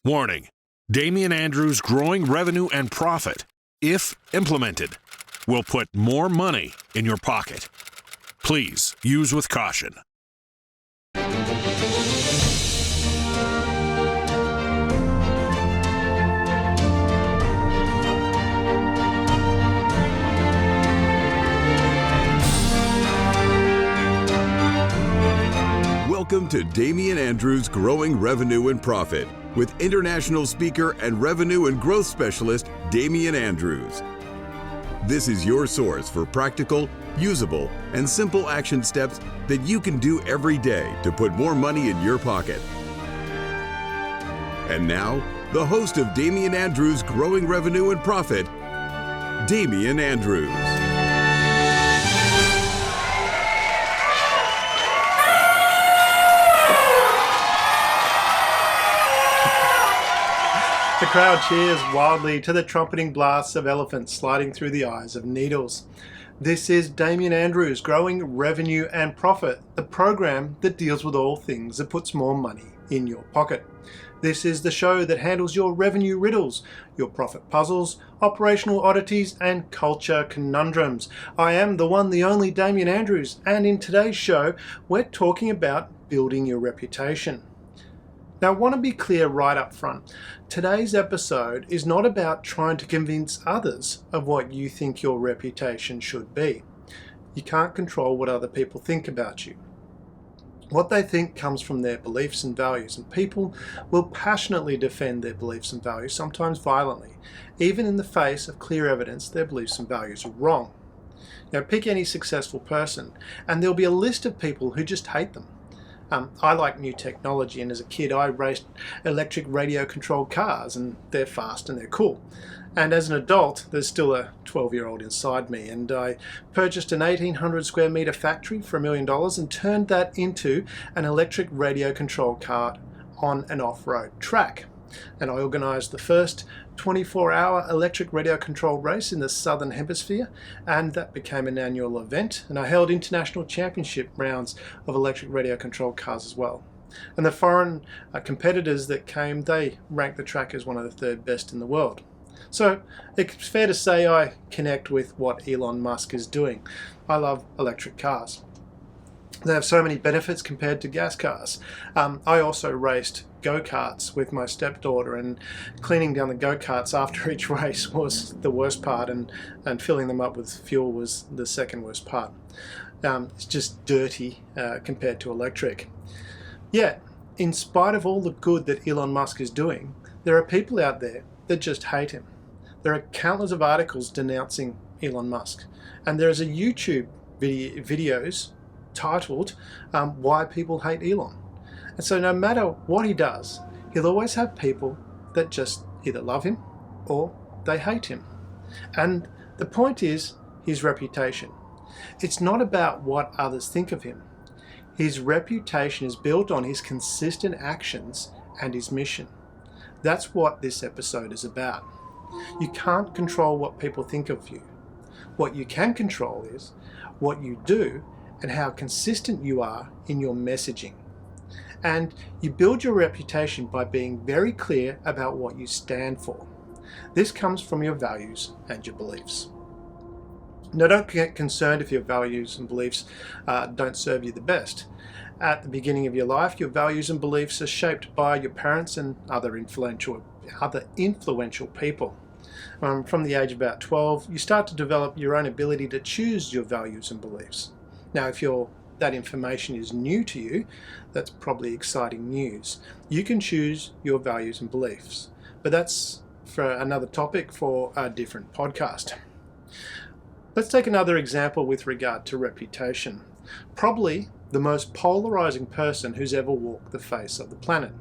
Warning: Damian Andrews' growing revenue and profit, if implemented, will put more money in your pocket. Please use with caution. Welcome to Damian Andrews' Growing Revenue and Profit with international speaker and revenue and growth specialist, Damian Andrews. This is your source for practical, usable, and simple action steps that you can do every day to put more money in your pocket. And now, the host of Damian Andrews' Growing Revenue and Profit, Damian Andrews. The crowd cheers wildly to the trumpeting blasts of elephants sliding through the eyes of needles. This is Damian Andrews' Growing Revenue and Profit, the program that deals with all things that puts more money in your pocket. This is the show that handles your revenue riddles, your profit puzzles, operational oddities, and culture conundrums. I am the one, the only Damian Andrews, and in today's show, we're talking about building your reputation. Now, I want to be clear right up front. Today's episode is not about trying to convince others of what you think your reputation should be. You can't control what other people think about you. What they think comes from their beliefs and values, and people will passionately defend their beliefs and values, sometimes violently, even in the face of clear evidence their beliefs and values are wrong. Now, pick any successful person, and there'll be a list of people who just hate them. I like new technology, and as a kid I raced electric radio controlled cars, and they're fast and they're cool. And as an adult, there's still a 12-year-old inside me, and I purchased an 1,800 square meter factory for $1 million and turned that into an electric radio controlled car on an off-road track. And I organised the first 24-hour electric radio controlled race in the Southern Hemisphere, and that became an annual event, and I held international championship rounds of electric radio controlled cars as well. And the foreign competitors that came, they ranked the track as one of the third best in the world. So it's fair to say I connect with what Elon Musk is doing. I love electric cars. They have so many benefits compared to gas cars. I also raced go-karts with my stepdaughter, and cleaning down the go-karts after each race was the worst part, and filling them up with fuel was the second worst part. It's just dirty compared to electric. Yet, in spite of all the good that Elon Musk is doing, there are people out there that just hate him. There are countless of articles denouncing Elon Musk, and there is a YouTube videos titled Why People Hate Elon. And so no matter what he does, he'll always have people that just either love him or they hate him. And the point is his reputation. It's not about what others think of him. His reputation is built on his consistent actions and his mission. That's what this episode is about. You can't control what people think of you. What you can control is what you do and how consistent you are in your messaging. And you build your reputation by being very clear about what you stand for. This comes from your values and your beliefs. Now, don't get concerned if your values and beliefs don't serve you the best. At the beginning of your life, your values and beliefs are shaped by your parents and other influential people. From the age of about 12, you start to develop your own ability to choose your values and beliefs. Now, if that information is new to you, that's probably exciting news. You can choose your values and beliefs, but that's for another topic for a different podcast. Let's take another example with regard to reputation. Probably the most polarizing person who's ever walked the face of the planet.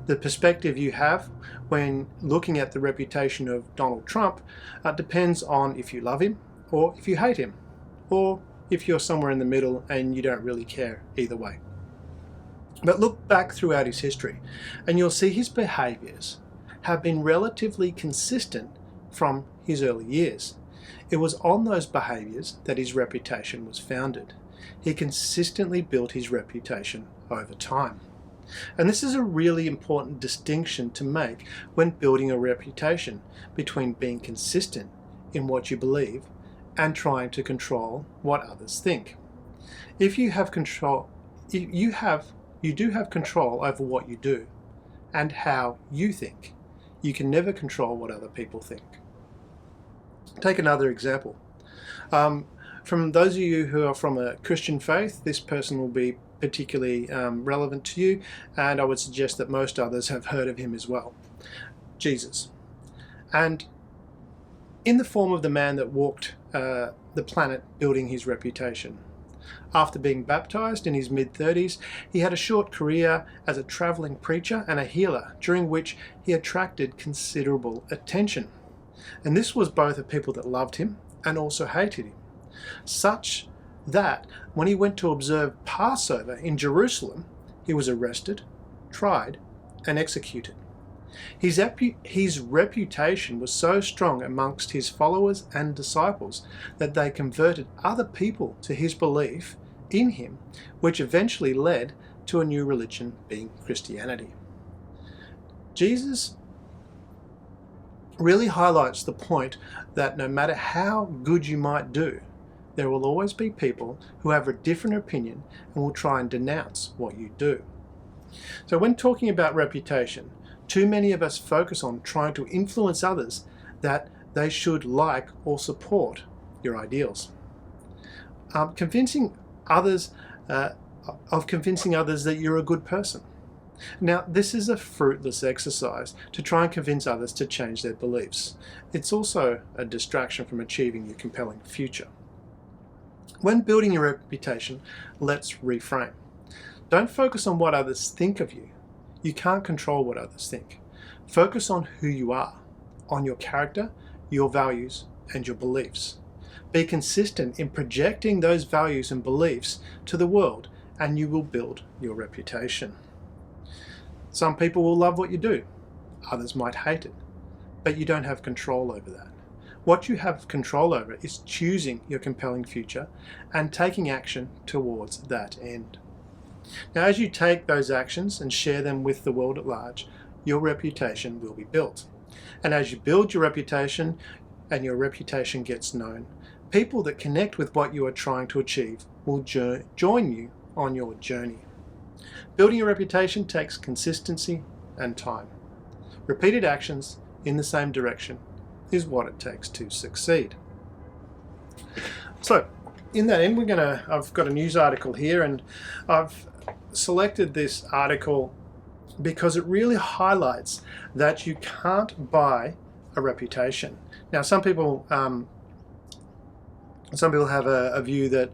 The perspective you have when looking at the reputation of Donald Trump depends on if you love him or if you hate him, or if you're somewhere in the middle and you don't really care either way. But look back throughout his history and you'll see his behaviors have been relatively consistent from his early years. It was on those behaviors that his reputation was founded. He consistently built his reputation over time. And this is a really important distinction to make when building a reputation between being consistent in what you believe and trying to control what others think. If you have control, you do have control over what you do and how you think. You can never control what other people think. Take another example. From those of you who are from a Christian faith, this person will be particularly relevant to you, and I would suggest that most others have heard of him as well. Jesus. And in the form of the man that walked the planet building his reputation. After being baptized in his mid-30s, he had a short career as a traveling preacher and a healer, during which he attracted considerable attention. And this was both of people that loved him and also hated him, such that when he went to observe Passover in Jerusalem, he was arrested, tried, and executed. His reputation was so strong amongst his followers and disciples that they converted other people to his belief in him, which eventually led to a new religion being Christianity. Jesus really highlights the point that no matter how good you might do, there will always be people who have a different opinion and will try and denounce what you do. So when talking about reputation, too many of us focus on trying to influence others that they should like or support your ideals. Convincing others that you're a good person. Now, this is a fruitless exercise to try and convince others to change their beliefs. It's also a distraction from achieving your compelling future. When building your reputation, let's reframe. Don't focus on what others think of you. You can't control what others think. Focus on who you are, on your character, your values, and your beliefs. Be consistent in projecting those values and beliefs to the world, and you will build your reputation. Some people will love what you do. Others might hate it, but you don't have control over that. What you have control over is choosing your compelling future and taking action towards that end. Now, as you take those actions and share them with the world at large, your reputation will be built. And as you build your reputation and your reputation gets known, people that connect with what you are trying to achieve will join you on your journey. Building a reputation takes consistency and time. Repeated actions in the same direction is what it takes to succeed. So, in that end, I've got a news article here, and I've selected this article because it really highlights that you can't buy a reputation. Now, some people have a view that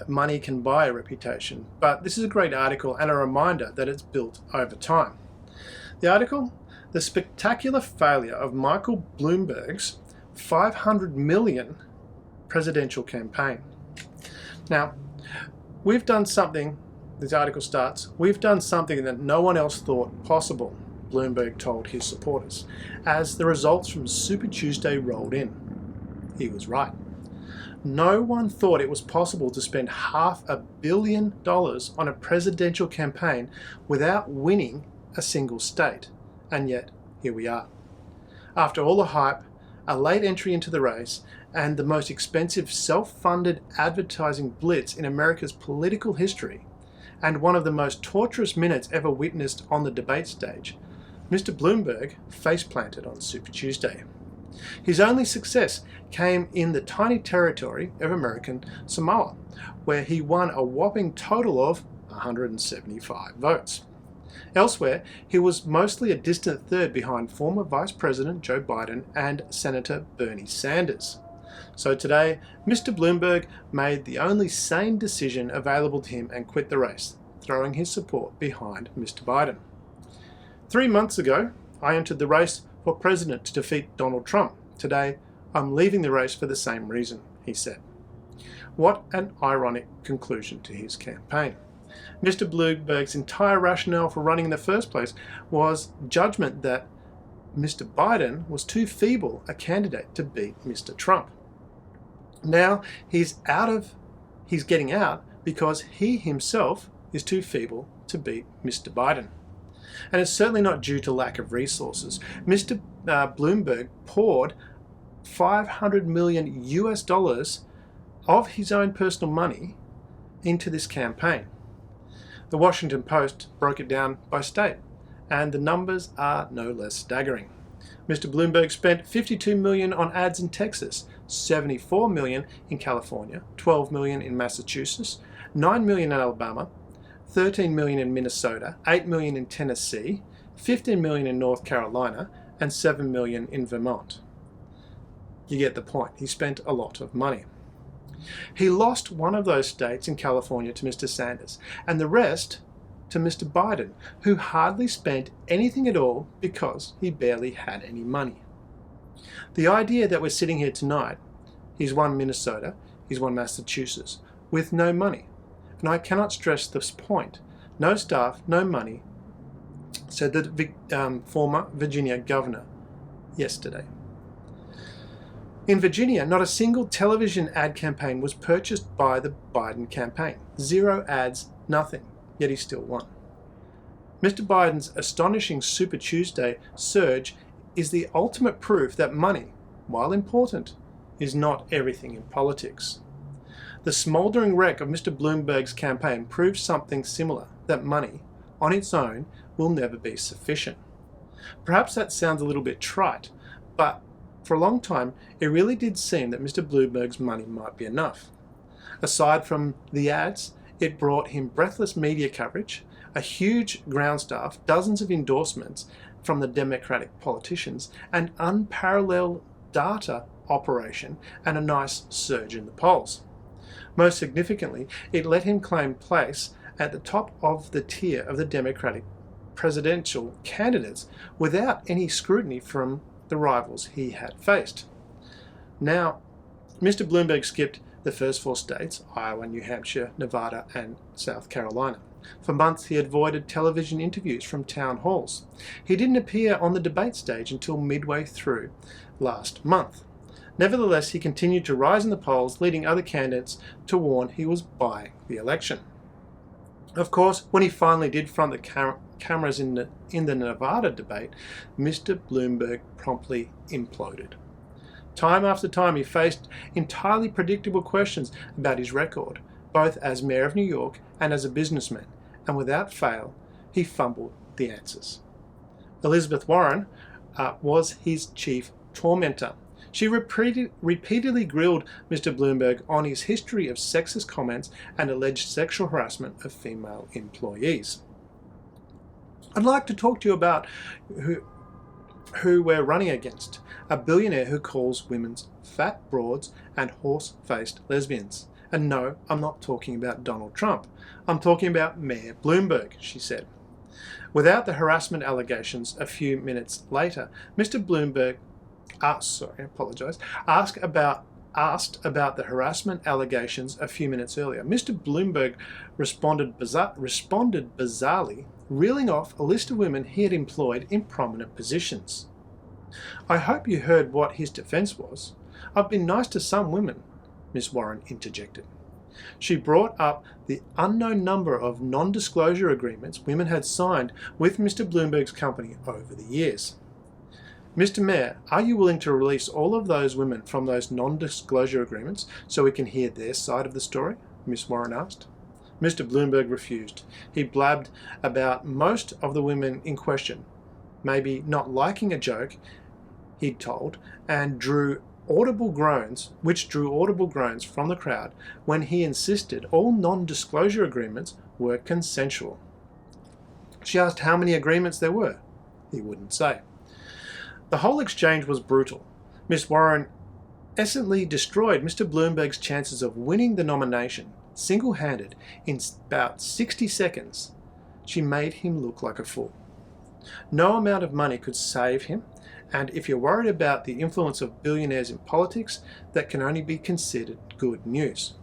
money can buy a reputation, but this is a great article and a reminder that it's built over time. The article, The Spectacular Failure of Michael Bloomberg's $500 million Presidential Campaign. Now, we've done something, this article starts, we've done something that no one else thought possible, Bloomberg told his supporters, as the results from Super Tuesday rolled in. He was right. No one thought it was possible to spend $500 million on a presidential campaign without winning a single state. And yet, here we are. After all the hype, a late entry into the race, and the most expensive self-funded advertising blitz in America's political history, and one of the most torturous minutes ever witnessed on the debate stage, Mr. Bloomberg face-planted on Super Tuesday. His only success came in the tiny territory of American Samoa, where he won a whopping total of 175 votes. Elsewhere, he was mostly a distant third behind former Vice President Joe Biden and Senator Bernie Sanders. So today, Mr. Bloomberg made the only sane decision available to him and quit the race, throwing his support behind Mr. Biden. 3 months ago, I entered the race for president to defeat Donald Trump. Today, I'm leaving the race for the same reason, he said. What an ironic conclusion to his campaign. Mr. Bloomberg's entire rationale for running in the first place was judgment that Mr. Biden was too feeble a candidate to beat Mr. Trump. Now he's getting out because he himself is too feeble to beat Mr. Biden. And it's certainly not due to lack of resources. Mr. Bloomberg poured $500 million US of his own personal money into this campaign. The Washington Post broke it down by state, and the numbers are no less staggering. Mr. Bloomberg spent $52 million on ads in Texas, $74 million in California, $12 million in Massachusetts, $9 million in Alabama, $13 million in Minnesota, $8 million in Tennessee, $15 million in North Carolina, and $7 million in Vermont. You get the point. He spent a lot of money. He lost one of those states in California to Mr. Sanders, and the rest to Mr. Biden, who hardly spent anything at all because he barely had any money. The idea that we're sitting here tonight, he's won Minnesota, he's won Massachusetts, with no money. And I cannot stress this point. No staff, no money, said the former Virginia governor yesterday. In Virginia, not a single television ad campaign was purchased by the Biden campaign. 0 ads, nothing, yet he still won. Mr. Biden's astonishing Super Tuesday surge is the ultimate proof that money, while important, is not everything in politics. The smouldering wreck of Mr. Bloomberg's campaign proves something similar, that money, on its own, will never be sufficient. Perhaps that sounds a little bit trite, but for a long time, it really did seem that Mr. Bloomberg's money might be enough. Aside from the ads, it brought him breathless media coverage, a huge ground staff, dozens of endorsements from the Democratic politicians, and unparalleled data operation and a nice surge in the polls. Most significantly, it let him claim place at the top of the tier of the Democratic presidential candidates without any scrutiny from the rivals he had faced. Now, Mr. Bloomberg skipped the first 4 states, Iowa, New Hampshire, Nevada, and South Carolina. For months, he avoided television interviews from town halls. He didn't appear on the debate stage until midway through last month. Nevertheless, he continued to rise in the polls, leading other candidates to warn he was buying the election. Of course, when he finally did front the cameras in the Nevada debate, Mr. Bloomberg promptly imploded. Time after time, he faced entirely predictable questions about his record, both as mayor of New York and as a businessman, and without fail, he fumbled the answers. Elizabeth Warren was his chief tormentor. She repeatedly grilled Mr. Bloomberg on his history of sexist comments and alleged sexual harassment of female employees. I'd like to talk to you about who we're running against, a billionaire who calls women fat broads and horse-faced lesbians. And no, I'm not talking about Donald Trump. I'm talking about Mayor Bloomberg, she said. Without the harassment allegations a few minutes later, Mr. Bloomberg asked about the harassment allegations a few minutes earlier. Mr. Bloomberg responded bizarrely, reeling off a list of women he had employed in prominent positions. I hope you heard what his defense was. I've been nice to some women, Ms. Warren interjected. She brought up the unknown number of non-disclosure agreements women had signed with Mr. Bloomberg's company over the years. Mr. Mayor, are you willing to release all of those women from those non-disclosure agreements so we can hear their side of the story? Ms. Warren asked. Mr. Bloomberg refused. He blabbed about most of the women in question, maybe not liking a joke he'd told, and drew audible groans from the crowd when he insisted all non-disclosure agreements were consensual. She asked how many agreements there were. He wouldn't say. The whole exchange was brutal. Ms. Warren essentially destroyed Mr. Bloomberg's chances of winning the nomination, single-handed, in about 60 seconds. She made him look like a fool. No amount of money could save him, and if you're worried about the influence of billionaires in politics, that can only be considered good news.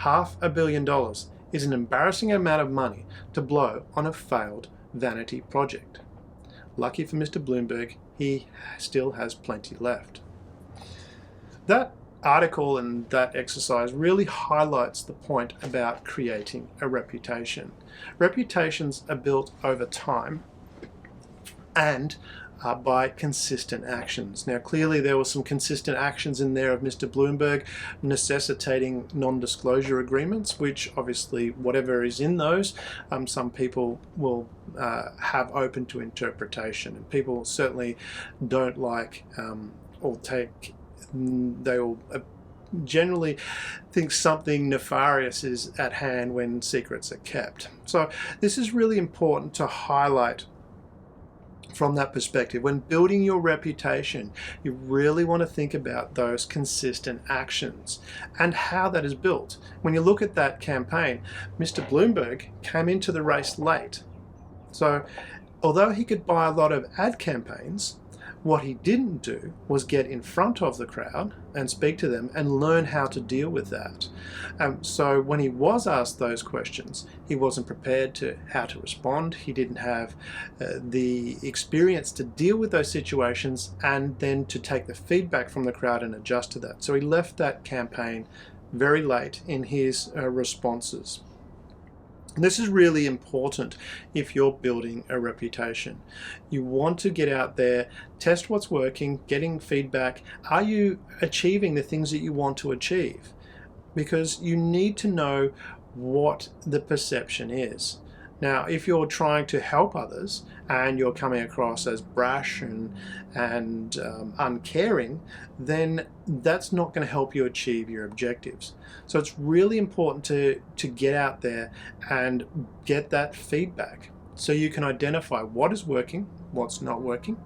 $500 million is an embarrassing amount of money to blow on a failed vanity project. Lucky for Mr. Bloomberg, he still has plenty left. That article and that exercise really highlights the point about creating a reputation. Reputations are built over time and by consistent actions. Now, clearly there were some consistent actions in there of Mr. Bloomberg necessitating non-disclosure agreements, which obviously whatever is in those, some people will have open to interpretation, and people certainly don't like or take, they will generally think something nefarious is at hand when secrets are kept. So this is really important to highlight from that perspective. When building your reputation, you really want to think about those consistent actions and how that is built. When you look at that campaign, Mr. Bloomberg came into the race late. So although he could buy a lot of ad campaigns, what he didn't do was get in front of the crowd and speak to them and learn how to deal with that. So when he was asked those questions, he wasn't prepared to how to respond. He didn't have the experience to deal with those situations and then to take the feedback from the crowd and adjust to that. So he left that campaign very late in his responses. This is really important if you're building a reputation. You want to get out there, test what's working, getting feedback. Are you achieving the things that you want to achieve? Because you need to know what the perception is. Now, if you're trying to help others and you're coming across as brash and uncaring, then that's not going to help you achieve your objectives. So it's really important to get out there and get that feedback so you can identify what is working, what's not working.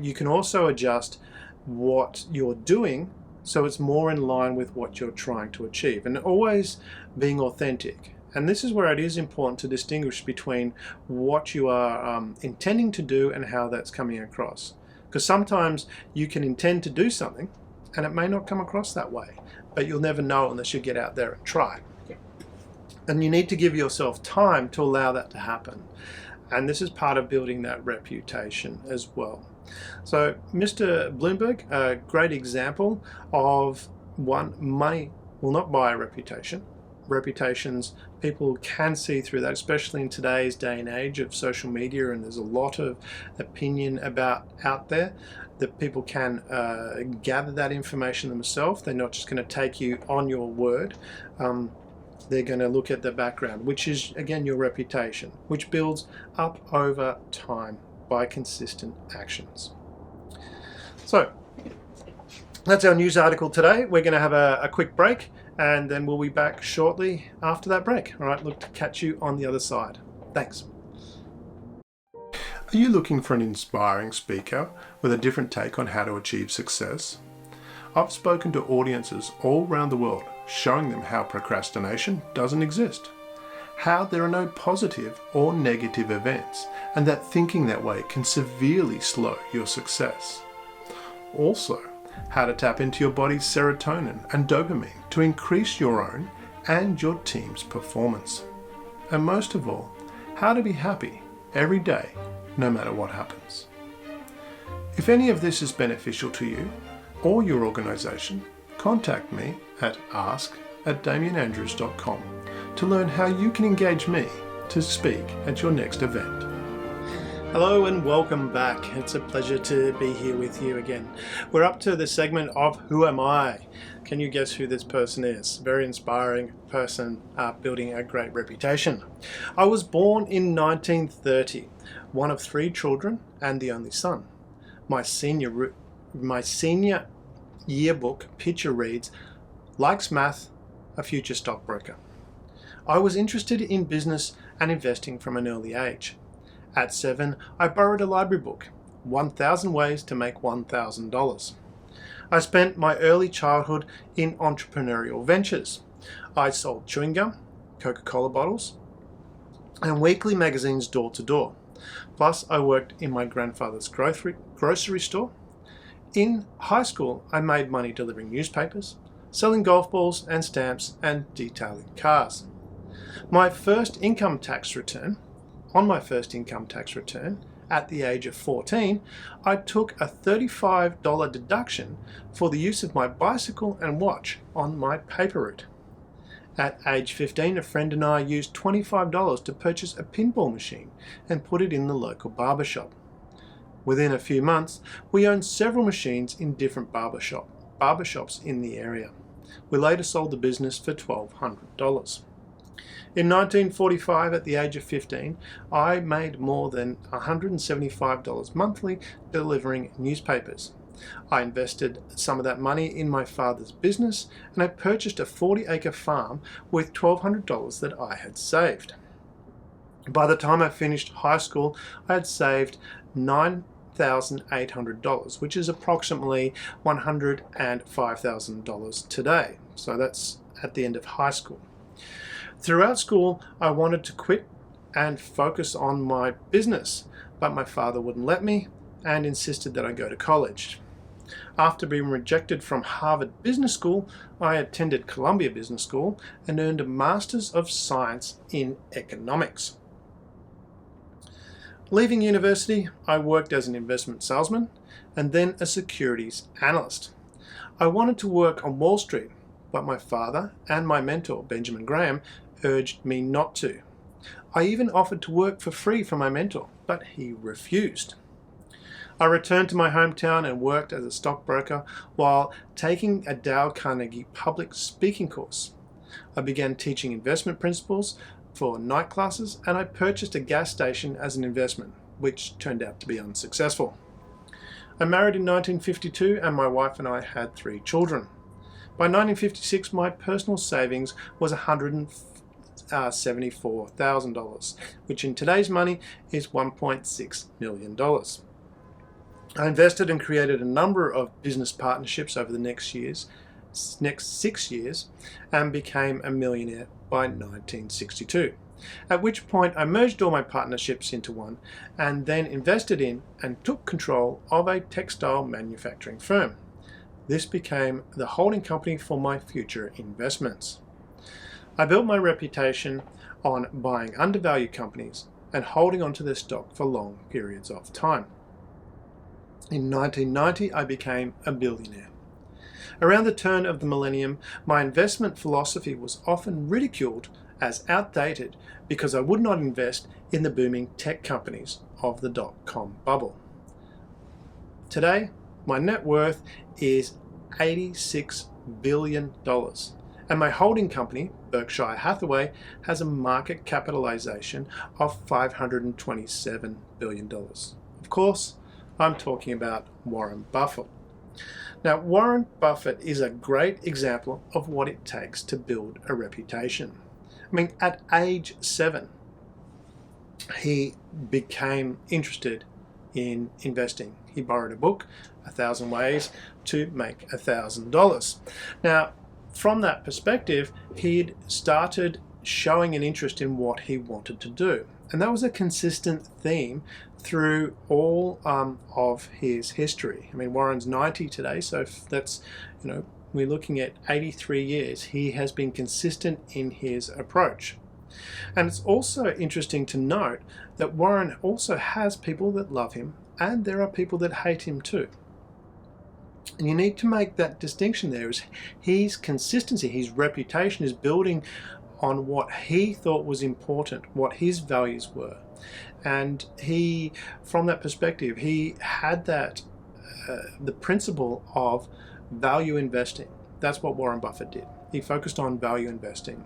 You can also adjust what you're doing so it's more in line with what you're trying to achieve, and always being authentic. And this is where it is important to distinguish between what you are intending to do and how that's coming across. Because sometimes you can intend to do something and it may not come across that way, but you'll never know unless you get out there and try. And you need to give yourself time to allow that to happen. And this is part of building that reputation as well. So Mr. Bloomberg, a great example of one, money will not buy a reputation. Reputations, people can see through that, especially in today's day and age of social media, and there's a lot of opinion about out there that people can gather that information themselves. They're not just going to take you on your word. They're going to look at the background, which is again your reputation, which builds up over time by consistent actions. So that's our news article today. We're going to have a quick break, and then we'll be back shortly after that break. All right, look to catch you on the other side. Thanks. Are you looking for an inspiring speaker with a different take on how to achieve success? I've spoken to audiences all around the world, showing them how procrastination doesn't exist, how there are no positive or negative events, and that thinking that way can severely slow your success. Also, how to tap into your body's serotonin and dopamine to increase your own and your team's performance. And most of all, how to be happy every day, no matter what happens. If any of this is beneficial to you or your organization, contact me at ask@damianandrews.com to learn how you can engage me to speak at your next event. Hello and welcome back. It's a pleasure to be here with you again. We're up to the segment of Who Am I? Can you guess who this person is? Very inspiring person building a great reputation. I was born in 1930, one of 3 children and the only son. My senior yearbook picture reads, likes math, a future stockbroker. I was interested in business and investing from an early age. At 7, I borrowed a library book, 1,000 Ways to Make $1,000. I spent my early childhood in entrepreneurial ventures. I sold chewing gum, Coca-Cola bottles, and weekly magazines door to door. Plus, I worked in my grandfather's grocery store. In high school, I made money delivering newspapers, selling golf balls and stamps, and detailing cars. On my first income tax return, at the age of 14, I took a $35 deduction for the use of my bicycle and watch on my paper route. At age 15, a friend and I used $25 to purchase a pinball machine and put it in the local barbershop. Within a few months, we owned several machines in different barbershops in the area. We later sold the business for $1,200. In 1945, at the age of 15, I made more than $175 monthly delivering newspapers. I invested some of that money in my father's business, and I purchased a 40-acre farm with $1,200 that I had saved. By the time I finished high school, I had saved $9,800, which is approximately $105,000 today. So that's at the end of high school. Throughout school, I wanted to quit and focus on my business, but my father wouldn't let me and insisted that I go to college. After being rejected from Harvard Business School, I attended Columbia Business School and earned a Master's of Science in Economics. Leaving university, I worked as an investment salesman and then a securities analyst. I wanted to work on Wall Street, but my father and my mentor, Benjamin Graham, urged me not to. I even offered to work for free for my mentor, but he refused. I returned to my hometown and worked as a stockbroker while taking a Dale Carnegie public speaking course. I began teaching investment principles for night classes, and I purchased a gas station as an investment, which turned out to be unsuccessful. I married in 1952, and my wife and I had 3 children. By 1956, my personal savings was $174,000, which in today's money is $1.6 million. I invested and created a number of business partnerships over the next 6 years and became a millionaire by 1962, at which point I merged all my partnerships into one and then invested in and took control of a textile manufacturing firm. This became the holding company for my future investments. I built my reputation on buying undervalued companies and holding onto their stock for long periods of time. In 1990, I became a billionaire. Around the turn of the millennium, my investment philosophy was often ridiculed as outdated because I would not invest in the booming tech companies of the dot-com bubble. Today, my net worth is $86 billion, and my holding company, Berkshire Hathaway, has a market capitalization of $527 billion. Of course, I'm talking about Warren Buffett. Now, Warren Buffett is a great example of what it takes to build a reputation. I mean, at age 7, he became interested in investing. He borrowed a book, 1,000 Ways to Make $1,000. Now, from that perspective, he'd started showing an interest in what he wanted to do. And that was a consistent theme through all of his history. I mean, Warren's 90 today, so that's, we're looking at 83 years. He has been consistent in his approach. And it's also interesting to note that Warren also has people that love him, and there are people that hate him too. And you need to make that distinction there. Is his consistency, his reputation is building on what he thought was important, what his values were. And he, from that perspective, he had that, the principle of value investing. That's what Warren Buffett did. He focused on value investing,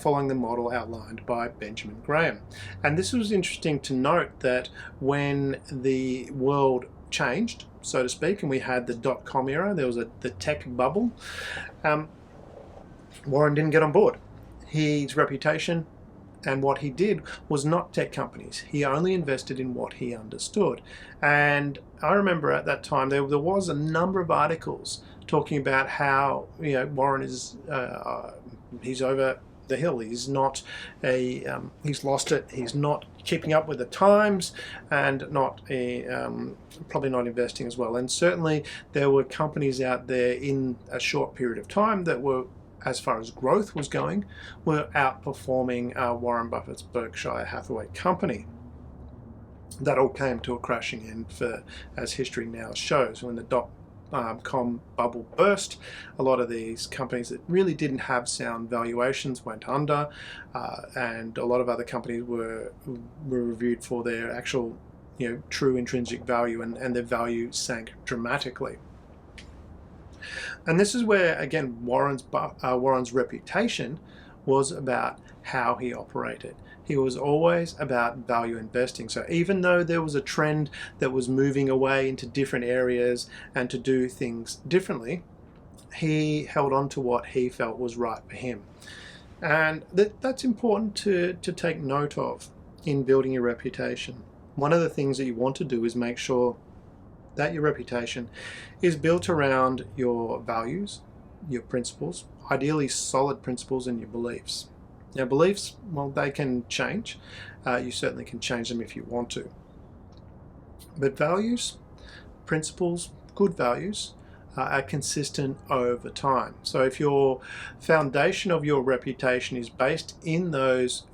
following the model outlined by Benjamin Graham. And this was interesting to note that when the world changed, so to speak, and we had the dot-com era, there was the tech bubble, Warren didn't get on board. His reputation and what he did was not tech companies. He only invested in what he understood. And I remember at that time there was a number of articles talking about how Warren is he's over the hill. He's not he's lost it. He's not keeping up with the times, and not probably not investing as well. And certainly there were companies out there in a short period of time that were, as far as growth was going, were outperforming Warren Buffett's Berkshire Hathaway company. that all came to a crashing end, for as history now shows. When the dot-com bubble burst, a lot of these companies that really didn't have sound valuations went under, and a lot of other companies were reviewed for their actual, true intrinsic value, and their value sank dramatically. And this is where, again, Warren's reputation was about how he operated. He was always about value investing. So even though there was a trend that was moving away into different areas and to do things differently, he held on to what he felt was right for him. And that's important to take note of in building your reputation. One of the things that you want to do is make sure that your reputation is built around your values, your principles, ideally solid principles, and your beliefs. Now, beliefs, well, they can change. You certainly can change them if you want to. But values, principles, good values are consistent over time. So if your foundation of your reputation is based in those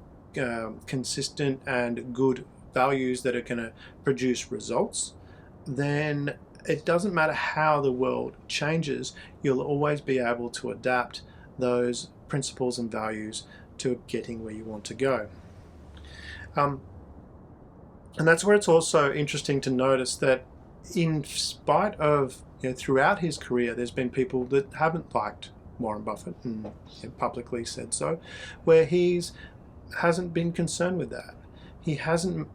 consistent and good values that are going to produce results, then it doesn't matter how the world changes, you'll always be able to adapt those principles and values to getting where you want to go. And that's where it's also interesting to notice that in spite of, throughout his career, there's been people that haven't liked Warren Buffett and publicly said so, where hasn't been concerned with that. He hasn't.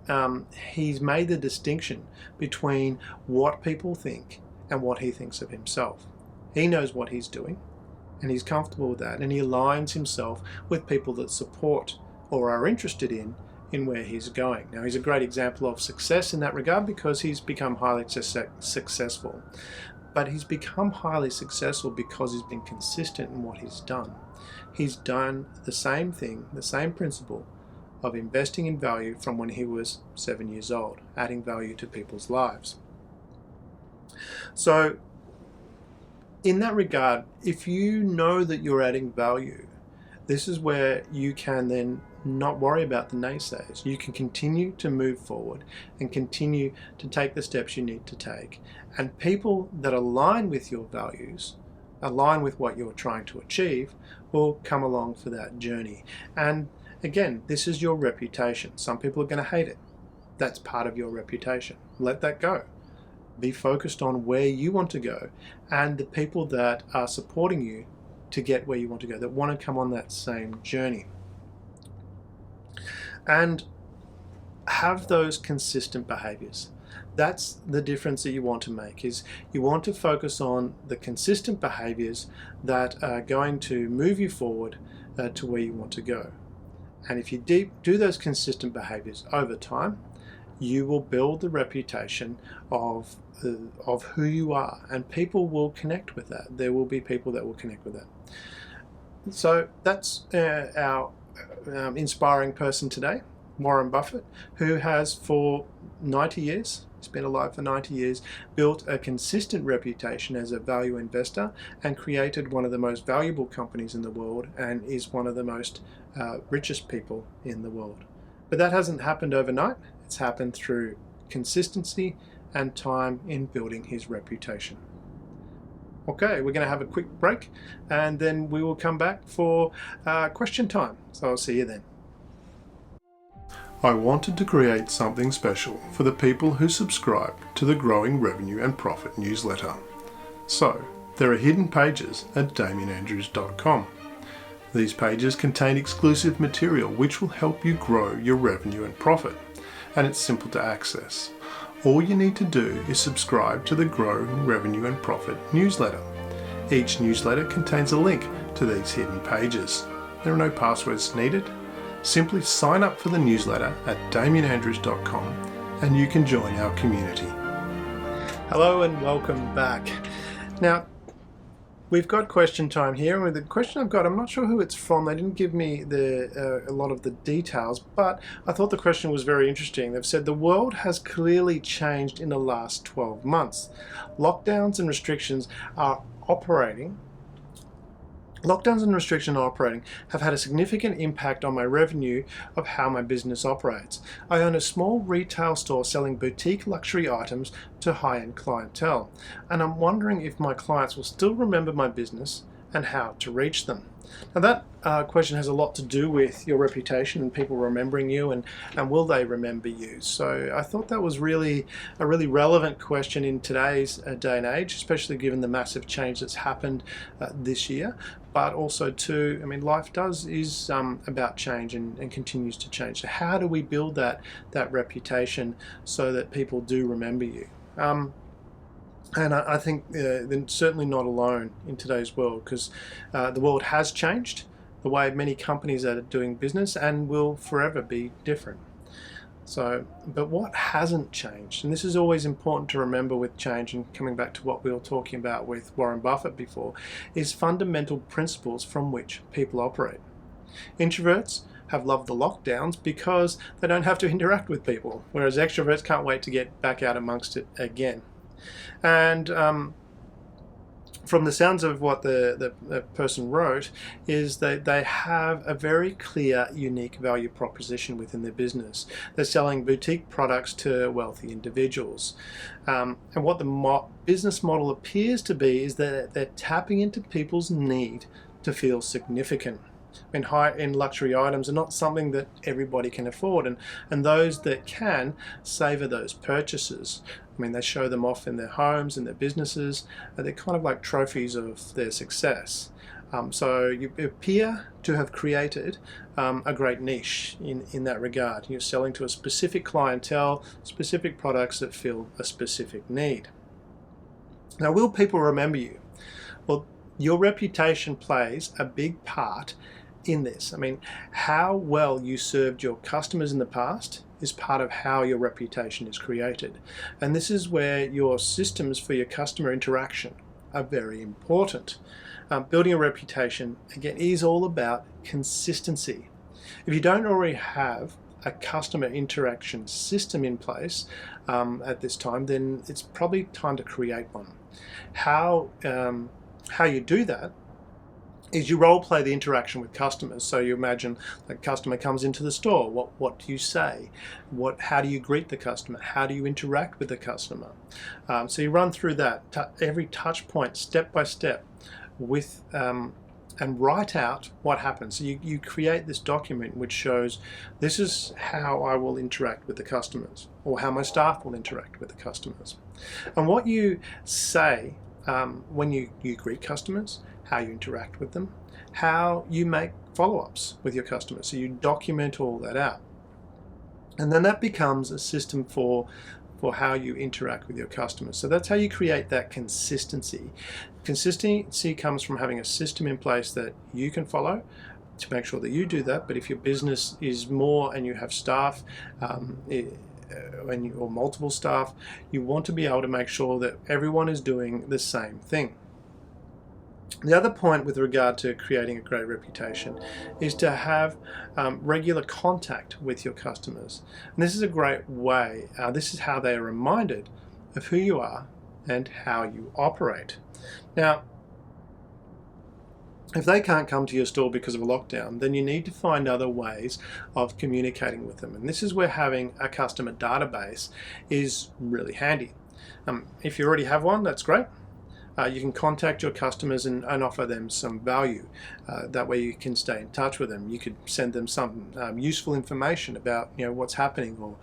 He's made the distinction between what people think and what he thinks of himself. He knows what he's doing, and he's comfortable with that, and he aligns himself with people that support or are interested in where he's going. Now, he's a great example of success in that regard because he's become highly successful. But he's become highly successful because he's been consistent in what he's done. He's done the same thing, the same principle of investing in value from when he was 7 years old, adding value to people's lives. So, in that regard, if you know that you're adding value, this is where you can then not worry about the naysayers. You can continue to move forward and continue to take the steps you need to take. And people that align with your values, align with what you're trying to achieve, will come along for that journey. And again, this is your reputation. Some people are going to hate it. That's part of your reputation. Let that go. Be focused on where you want to go and the people that are supporting you to get where you want to go, that want to come on that same journey. And have those consistent behaviors. That's the difference that you want to make, is you want to focus on the consistent behaviors that are going to move you forward to where you want to go. And if you do those consistent behaviors over time, you will build the reputation of who you are, and people will connect with that. There will be people that will connect with that. So that's our inspiring person today, Warren Buffett, who has for 90 years, he's been alive for 90 years, built a consistent reputation as a value investor and created one of the most valuable companies in the world and is one of the most richest people in the world. But that hasn't happened overnight. It's happened through consistency and time in building his reputation. Okay, we're going to have a quick break and then we will come back for question time. So I'll see you then. I wanted to create something special for the people who subscribe to the Growing Revenue and Profit newsletter. So, there are hidden pages at damienandrews.com. These pages contain exclusive material which will help you grow your revenue and profit, and it's simple to access. All you need to do is subscribe to the Growing Revenue and Profit newsletter. Each newsletter contains a link to these hidden pages. There are no passwords needed. Simply sign up for the newsletter at damienandrews.com and you can join our community. Hello and welcome back. Now, we've got question time here, and the question I've got, I'm not sure who it's from. They didn't give me a lot of the details, but I thought the question was very interesting. They've said the world has clearly changed in the last 12 months. Lockdowns and restrictions are operating Lockdowns and restriction operating have had a significant impact on my revenue of how my business operates. I own a small retail store selling boutique luxury items to high-end clientele, and I'm wondering if my clients will still remember my business and how to reach them. Now that question has a lot to do with your reputation and people remembering you, and will they remember you? So I thought that was really a really relevant question in today's day and age, especially given the massive change that's happened this year. But also too, I mean, life is about change and continues to change. So how do we build that reputation so that people do remember you? And I think they're certainly not alone in today's world, because the world has changed, the way many companies are doing business, and will forever be different. So, but what hasn't changed, and this is always important to remember with change, and coming back to what we were talking about with Warren Buffett before, is fundamental principles from which people operate. Introverts have loved the lockdowns because they don't have to interact with people, whereas extroverts can't wait to get back out amongst it again. And from the sounds of what the person wrote, is that they have a very clear, unique value proposition within their business. They're selling boutique products to wealthy individuals. And what the business model appears to be is that they're tapping into people's need to feel significant. High-end luxury items are not something that everybody can afford, and those that can savor those purchases. I mean, they show them off in their homes and their businesses, and they're kind of like trophies of their success. So you appear to have created a great niche in that regard. You're selling to a specific clientele, specific products that fill a specific need. Now, will people remember you? Well, your reputation plays a big part in this. I mean, how well you served your customers in the past is part of how your reputation is created. And this is where your systems for your customer interaction are very important. Building a reputation, again, is all about consistency. If you don't already have a customer interaction system in place at this time, then it's probably time to create one. How you do that is you role play the interaction with customers. So you imagine a customer comes into the store. What do you say? How do you greet the customer? How do you interact with the customer? So you run through that every touch point, step by step, with and write out what happens. So you create this document which shows this is how I will interact with the customers, or how my staff will interact with the customers. And what you say when you greet customers, how you interact with them, how you make follow-ups with your customers. So you document all that out. And then that becomes a system for how you interact with your customers. So that's how you create that consistency. Consistency comes from having a system in place that you can follow to make sure that you do that. But if your business is more and you have staff, or multiple staff, you want to be able to make sure that everyone is doing the same thing. The other point with regard to creating a great reputation is to have regular contact with your customers. And this is a great way. This is how they are reminded of who you are and how you operate. Now, if they can't come to your store because of a lockdown, then you need to find other ways of communicating with them. And this is where having a customer database is really handy. If you already have one, that's great. You can contact your customers and offer them some value. That way you can stay in touch with them. You could send them some useful information about what's happening, or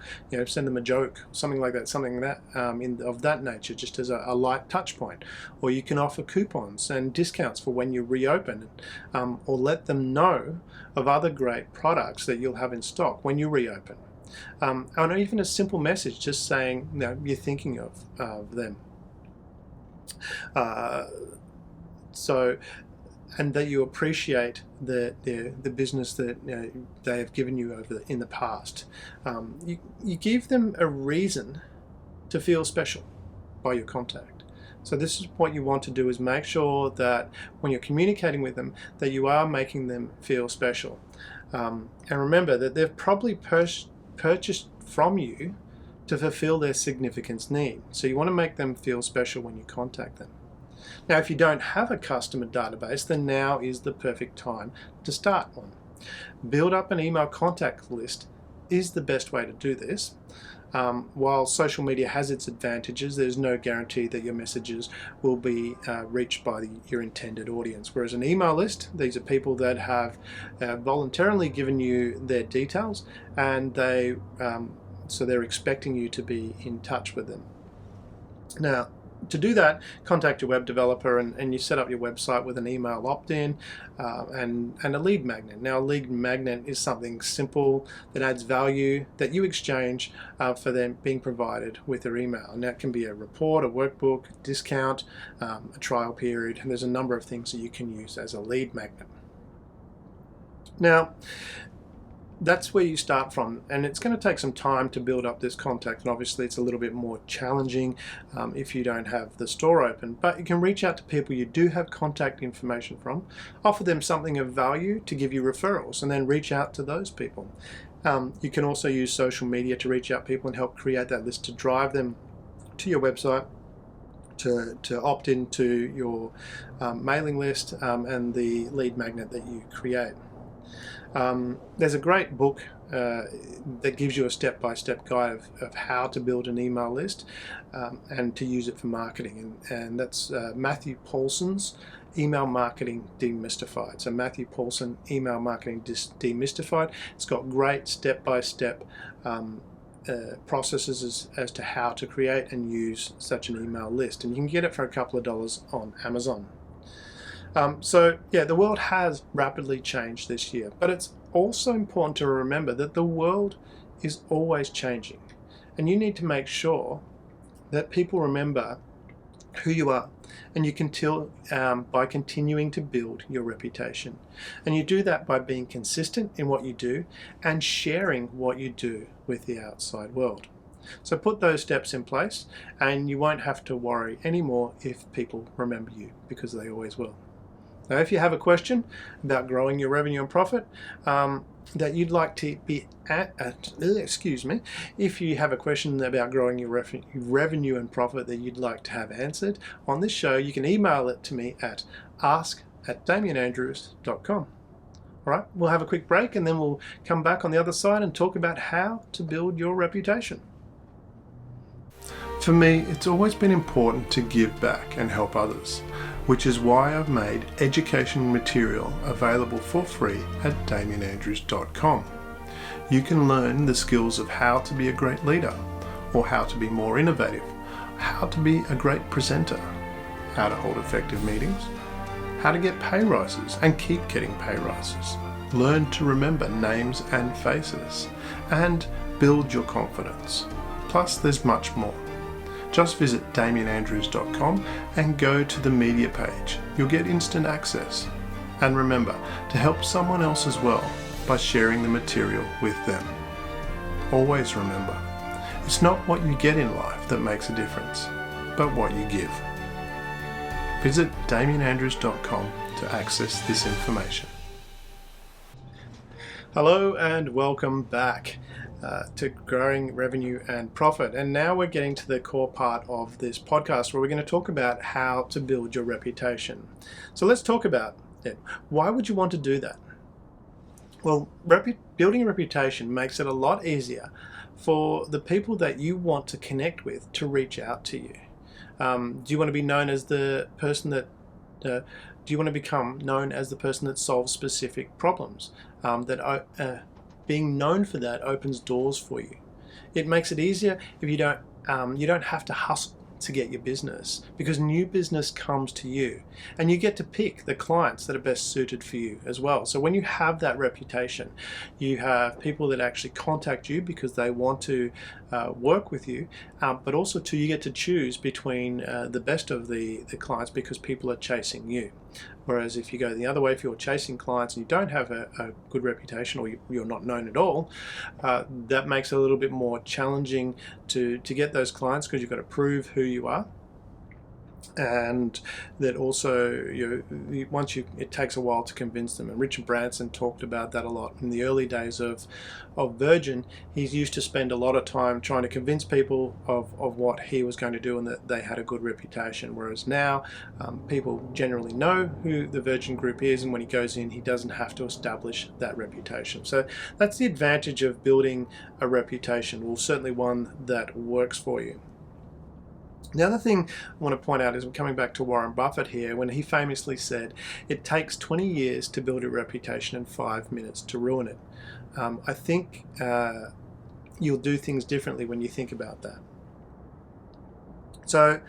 send them a joke, something like that, of that nature, just as a light touch point. Or you can offer coupons and discounts for when you reopen, or let them know of other great products that you'll have in stock when you reopen. And even a simple message just saying you're thinking of them. And that you appreciate the business that they have given you in the past. You give them a reason to feel special by your contact. So this is what you want to do, is make sure that when you're communicating with them, that you are making them feel special. And remember that they've probably purchased from you to fulfill their significance need. So you want to make them feel special when you contact them. Now, if you don't have a customer database, then now is the perfect time to start one. Build up an email contact list is the best way to do this. While social media has its advantages, there's no guarantee that your messages will be reached by your intended audience. Whereas an email list, these are people that have voluntarily given you their details, and so they're expecting you to be in touch with them. Now, to do that, contact your web developer and you set up your website with an email opt-in and a lead magnet. Now, a lead magnet is something simple that adds value that you exchange for them being provided with their email. And that can be a report, a workbook, a discount, a trial period, and there's a number of things that you can use as a lead magnet. Now, that's where you start from, and it's going to take some time to build up this contact, and obviously it's a little bit more challenging if you don't have the store open, but you can reach out to people you do have contact information from, offer them something of value to give you referrals, and then reach out to those people. You can also use social media to reach out to people and help create that list to drive them to your website, to opt into your mailing list and the lead magnet that you create. There's a great book that gives you a step-by-step guide of how to build an email list and to use it for marketing, and that's Matthew Paulson's Email Marketing Demystified. So Matthew Paulson, Email Marketing Demystified. It's got great step-by-step processes as to how to create and use such an email list, and you can get it for a couple of dollars on Amazon. So yeah, the world has rapidly changed this year, but it's also important to remember that the world is always changing, and you need to make sure that people remember who you are, and you can tell by continuing to build your reputation. And you do that by being consistent in what you do and sharing what you do with the outside world. So put those steps in place, and you won't have to worry anymore if people remember you, because they always will. Now, if you have a question about growing your revenue and profit that you'd like to be if you have a question about growing your revenue and profit that you'd like to have answered on this show, you can email it to me at ask@damienandrews.com. All right, we'll have a quick break, and then we'll come back on the other side and talk about how to build your reputation. For me, it's always been important to give back and help others, which is why I've made education material available for free at damienandrews.com. You can learn the skills of how to be a great leader, or how to be more innovative, how to be a great presenter, how to hold effective meetings, how to get pay rises and keep getting pay rises, learn to remember names and faces, and build your confidence. Plus, there's much more. Just visit damienandrews.com and go to the media page. You'll get instant access. And remember to help someone else as well by sharing the material with them. Always remember, it's not what you get in life that makes a difference, but what you give. Visit damienandrews.com to access this information. Hello and welcome back to growing revenue and profit. And now we're getting to the core part of this podcast, where we're going to talk about how to build your reputation. So let's talk about it. Why would you want to do that? Well, building a reputation makes it a lot easier for the people that you want to connect with to reach out to you. Do you want to be known as the person that do you want to become known as the person that solves specific problems? Being known for that opens doors for you. It makes it easier if you don't have to hustle to get your business, because new business comes to you, and you get to pick the clients that are best suited for you as well. So when you have that reputation, you have people that actually contact you because they want to work with you, but also too, you get to choose between the best of the clients, because people are chasing you. Whereas if you go the other way, if you're chasing clients and you don't have a good reputation, or you're not known at all, that makes it a little bit more challenging to get those clients, because you've got to prove who you are. And that also, it takes a while to convince them. And Richard Branson talked about that a lot in the early days of Virgin. He used to spend a lot of time trying to convince people of what he was going to do and that they had a good reputation. Whereas now, people generally know who the Virgin Group is, and when he goes in, he doesn't have to establish that reputation. So that's the advantage of building a reputation. Well, certainly one that works for you. The other thing I want to point out is, we're coming back to Warren Buffett here, when he famously said, it takes 20 years to build a reputation and 5 minutes to ruin it. I think you'll do things differently when you think about that. So,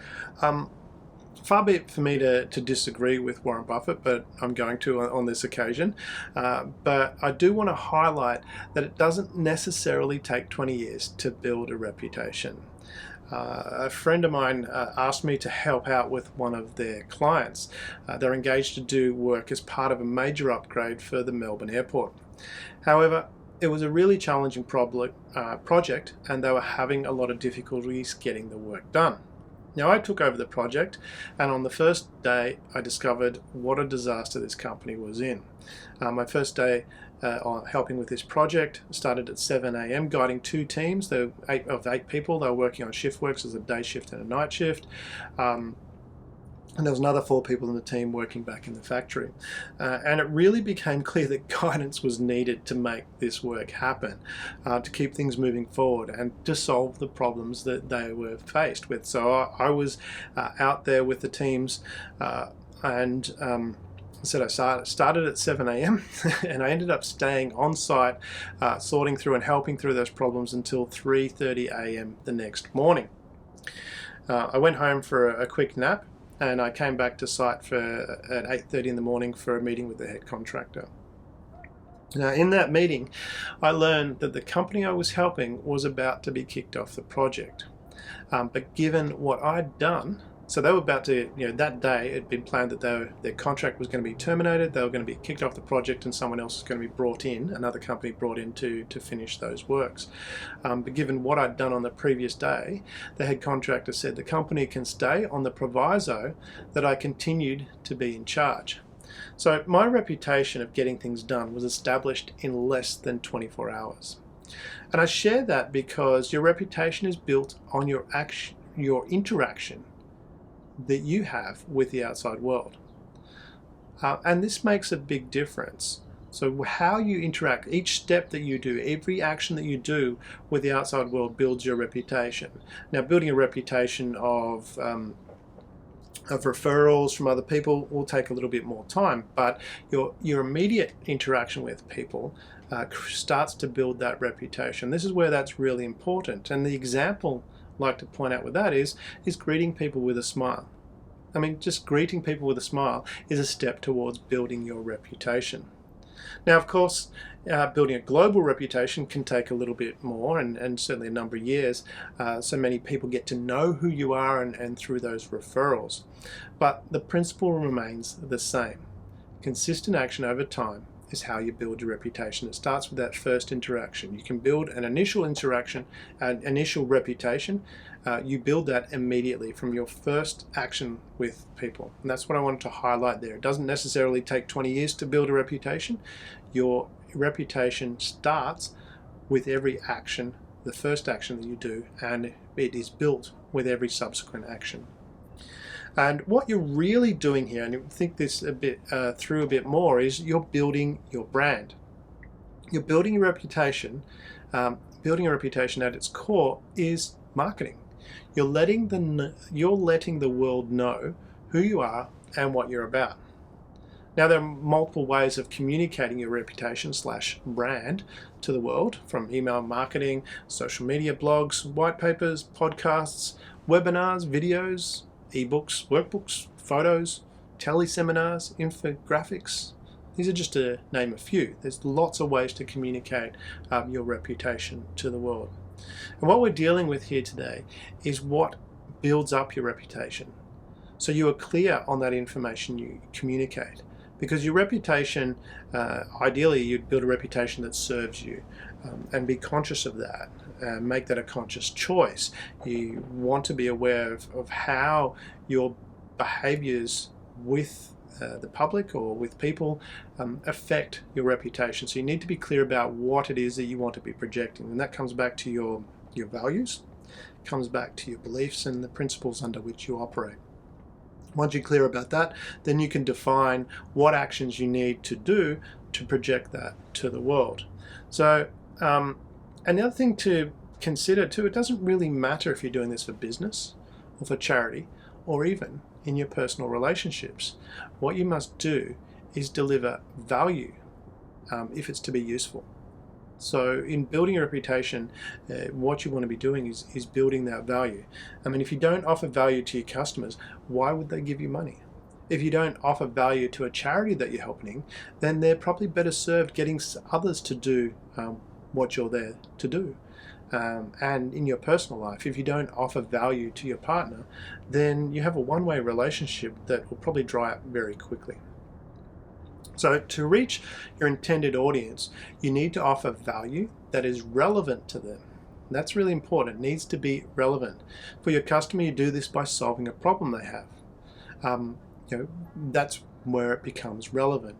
far be it for me to disagree with Warren Buffett, but I'm going to on this occasion. But I do want to highlight that it doesn't necessarily take 20 years to build a reputation. A friend of mine asked me to help out with one of their clients. They're engaged to do work as part of a major upgrade for the Melbourne airport. However, it was a really challenging project, and they were having a lot of difficulties getting the work done. Now, I took over the project, and on the first day I discovered what a disaster this company was in. My first day on helping with this project started at 7 a.m. guiding two teams. There were 8 people. They were working on shift works as a day shift and a night shift. And there was another 4 people in the team working back in the factory. And it really became clear that guidance was needed to make this work happen, to keep things moving forward and to solve the problems that they were faced with. So I was out there with the teams, and I started at 7 a.m. and I ended up staying on site, sorting through and helping through those problems until 3:30 a.m. the next morning. I went home for a quick nap, and I came back to site at 8:30 in the morning for a meeting with the head contractor. Now, in that meeting, I learned that the company I was helping was about to be kicked off the project. But given what I'd done, so they were about to, that day it had been planned that their contract was going to be terminated, they were going to be kicked off the project, and someone else was going to be brought in, another company brought in to finish those works. But given what I'd done on the previous day, the head contractor said the company can stay on the proviso that I continued to be in charge. So my reputation of getting things done was established in less than 24 hours. And I share that because your reputation is built on your interaction that you have with the outside world. And this makes a big difference. So how you interact, each step that you do, every action that you do with the outside world builds your reputation. Now, building a reputation of referrals from other people will take a little bit more time, but your immediate interaction with people starts to build that reputation. This is where that's really important. And the example I'd like to point out with that is greeting people with a smile. I mean, just greeting people with a smile is a step towards building your reputation. Now, of course, building a global reputation can take a little bit more and certainly a number of years. So many people get to know who you are and through those referrals. But the principle remains the same. Consistent action over time is how you build your reputation. It starts with that first interaction. You can build an initial interaction, an initial reputation. You build that immediately from your first action with people. And that's what I wanted to highlight there. It doesn't necessarily take 20 years to build a reputation. Your reputation starts with every action, the first action that you do, and it is built with every subsequent action. And what you're really doing here, and you think this a bit through a bit more, is you're building your brand. You're building your reputation. Building a reputation at its core is marketing. You're letting the world know who you are and what you're about. Now, there are multiple ways of communicating your reputation / brand to the world, from email marketing, social media, blogs, white papers, podcasts, webinars, videos, ebooks, workbooks, photos, teleseminars, infographics. These are just to name a few. There's lots of ways to communicate your reputation to the world. And what we're dealing with here today is what builds up your reputation. So you are clear on that information you communicate. Because your reputation, ideally you'd build a reputation that serves you, and be conscious of that. Make that a conscious choice. You want to be aware of how you're behaviors with the public or with people affect your reputation. So you need to be clear about what it is that you want to be projecting, and that comes back to your values, comes back to your beliefs and the principles under which you operate. Once you're clear about that, then you can define what actions you need to do to project that to the world. So another thing to consider too, it doesn't really matter if you're doing this for business or for charity or even in your personal relationships. What you must do is deliver value if it's to be useful. So in building a reputation, what you want to be doing is building that value. I mean, if you don't offer value to your customers, why would they give you money? If you don't offer value to a charity that you're helping, then they're probably better served getting others to do what you're there to do. And in your personal life, if you don't offer value to your partner, then you have a one-way relationship that will probably dry up very quickly. So to reach your intended audience, you need to offer value that is relevant to them. That's really important. It needs to be relevant. For your customer, you do this by solving a problem they have. That's where it becomes relevant.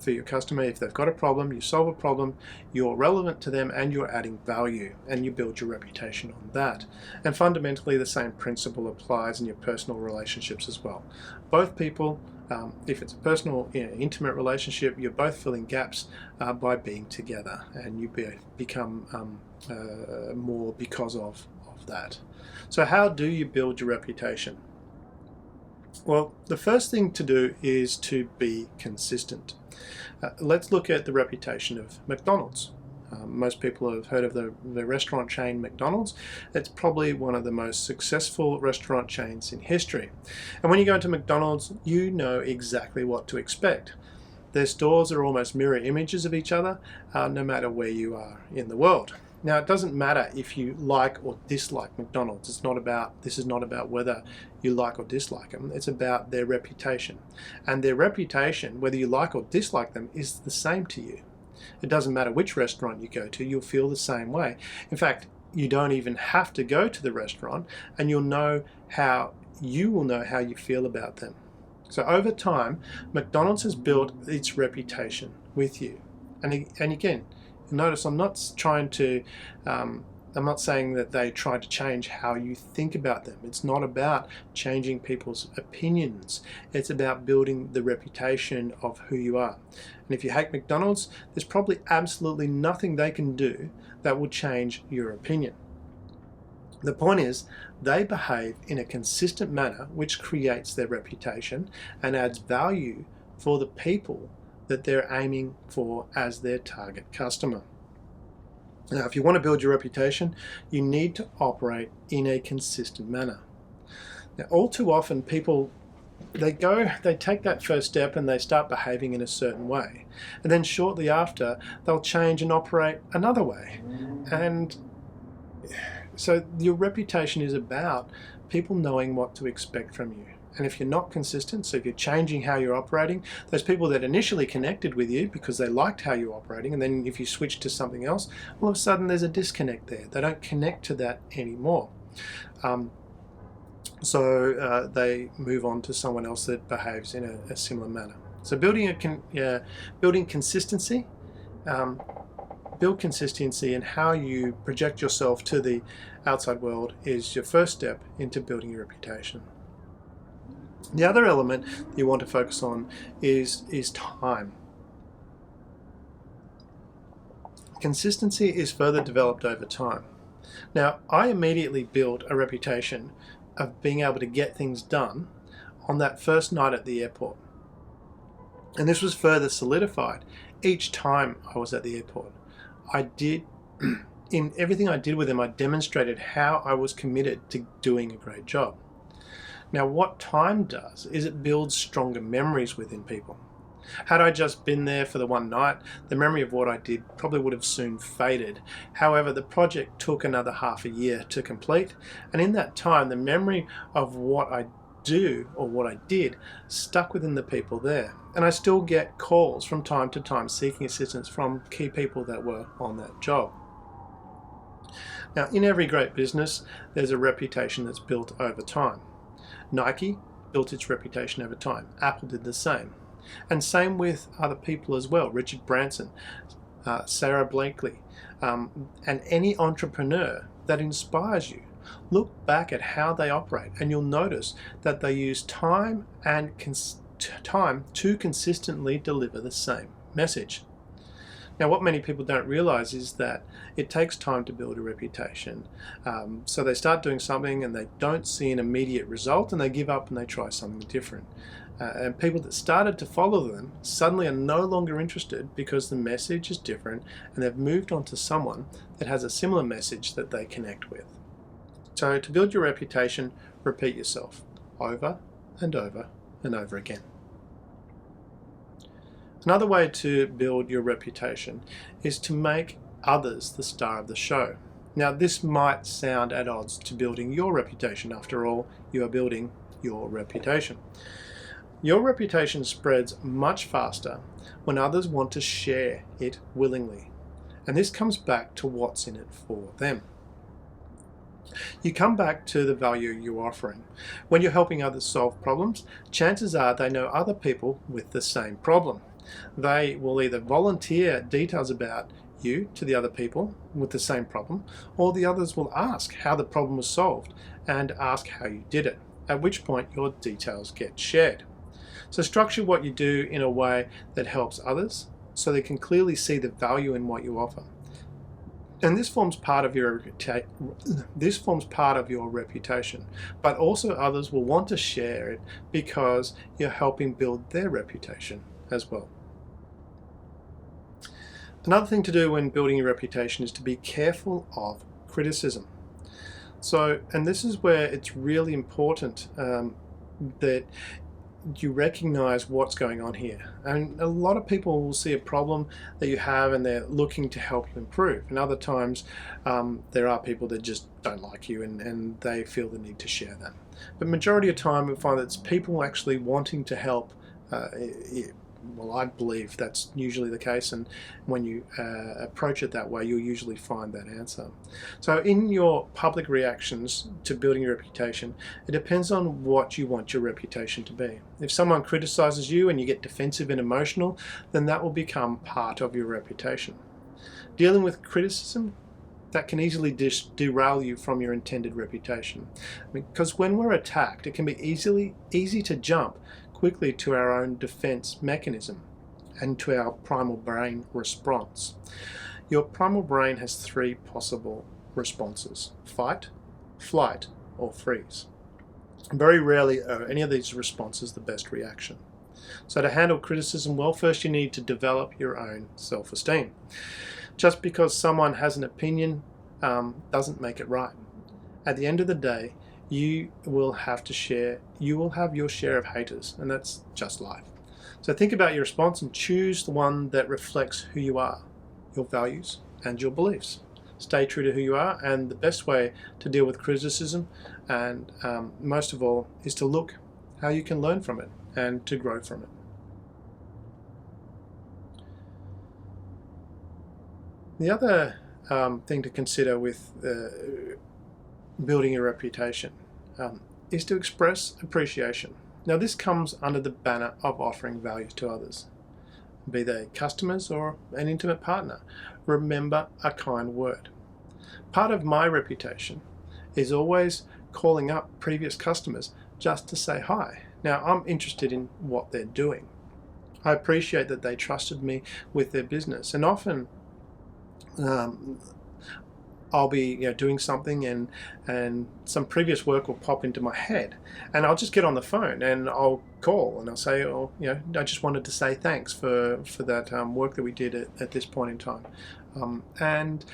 For your customer, if they've got a problem, you solve a problem, you're relevant to them and you're adding value, and you build your reputation on that. And fundamentally, the same principle applies in your personal relationships as well. Both people, if it's a personal, intimate relationship, you're both filling gaps by being together, and you become more because of that. So how do you build your reputation? Well, the first thing to do is to be consistent. Let's look at the reputation of McDonald's. Most people have heard of the restaurant chain McDonald's. It's probably one of the most successful restaurant chains in history. And when you go into McDonald's, you know exactly what to expect. Their stores are almost mirror images of each other, no matter where you are in the world. Now, it doesn't matter if you like or dislike McDonald's. This is not about whether you like or dislike them. It's about their reputation. And their reputation, whether you like or dislike them, is the same to you. It doesn't matter which restaurant you go to, you'll feel the same way. In fact, you don't even have to go to the restaurant, and you will know how you feel about them. So over time, McDonald's has built its reputation with you. And again, notice I'm not saying that they try to change how you think about them. It's not about changing people's opinions. It's about building the reputation of who you are. And if you hate McDonald's, there's probably absolutely nothing they can do that will change your opinion. The point is, they behave in a consistent manner which creates their reputation and adds value for the people that they're aiming for as their target customer. Now, if you want to build your reputation, you need to operate in a consistent manner. Now, all too often people, they take that first step and they start behaving in a certain way. And then shortly after, they'll change and operate another way. And so your reputation is about people knowing what to expect from you. And if you're not consistent, so if you're changing how you're operating, those people that initially connected with you because they liked how you're operating, and then if you switch to something else, all of a sudden there's a disconnect there. They don't connect to that anymore. So they move on to someone else that behaves in a similar manner. So building consistency, build consistency in how you project yourself to the outside world is your first step into building your reputation. The other element you want to focus on is time. Consistency is further developed over time. Now, I immediately built a reputation of being able to get things done on that first night at the airport. And this was further solidified each time I was at the airport. In everything I did with them, I demonstrated how I was committed to doing a great job. Now, what time does is it builds stronger memories within people. Had I just been there for the one night, the memory of what I did probably would have soon faded. However, the project took another half a year to complete, and in that time, the memory of what I did stuck within the people there. And I still get calls from time to time seeking assistance from key people that were on that job. Now, in every great business, there's a reputation that's built over time. Nike built its reputation over time. Apple did the same. And same with other people as well. Richard Branson, Sarah Blakely, and any entrepreneur that inspires you. Look back at how they operate and you'll notice that they use time to consistently deliver the same message. Now, what many people don't realize is that it takes time to build a reputation. So they start doing something and they don't see an immediate result and they give up and they try something different. And people that started to follow them suddenly are no longer interested because the message is different and they've moved on to someone that has a similar message that they connect with. So to build your reputation, repeat yourself over and over and over again. Another way to build your reputation is to make others the star of the show. Now, this might sound at odds to building your reputation. After all, you are building your reputation. Your reputation spreads much faster when others want to share it willingly. And this comes back to what's in it for them. You come back to the value you're offering. When you're helping others solve problems, chances are they know other people with the same problem. They will either volunteer details about you to the other people with the same problem, or the others will ask how the problem was solved and ask how you did it, at which point your details get shared. So structure what you do in a way that helps others so they can clearly see the value in what you offer. And this forms part of your reputation, but also others will want to share it because you're helping build their reputation as well. Another thing to do when building your reputation is to be careful of criticism. So, and this is where it's really important that you recognize what's going on here. And a lot of people will see a problem that you have and they're looking to help you improve. And other times there are people that just don't like you and they feel the need to share that. But majority of the time we find that it's people actually wanting to help. Well, I believe that's usually the case, and when you approach it that way, you'll usually find that answer. So in your public reactions to building your reputation, it depends on what you want your reputation to be. If someone criticizes you and you get defensive and emotional, then that will become part of your reputation. Dealing with criticism, that can easily derail you from your intended reputation. Because when we're attacked, it can be easy to jump quickly to our own defense mechanism and to our primal brain response. Your primal brain has three possible responses: fight, flight, or freeze. Very rarely are any of these responses the best reaction. So to handle criticism well, first you need to develop your own self-esteem. Just because someone has an opinion doesn't make it right. At the end of the day, you will have your share of haters, and that's just life. So think about your response and choose the one that reflects who you are, your values, and your beliefs. Stay true to who you are, and the best way to deal with criticism, and most of all, is to look how you can learn from it and to grow from it. The other thing to consider with building a reputation is to express appreciation. Now, this comes under the banner of offering value to others, be they customers or an intimate partner. Remember a kind word. Part of my reputation is always calling up previous customers just to say hi. Now, I'm interested in what they're doing. I appreciate that they trusted me with their business, and often I'll be doing something and some previous work will pop into my head, and I'll just get on the phone and I'll call and I'll say, I just wanted to say thanks for that work that we did at this point in time, and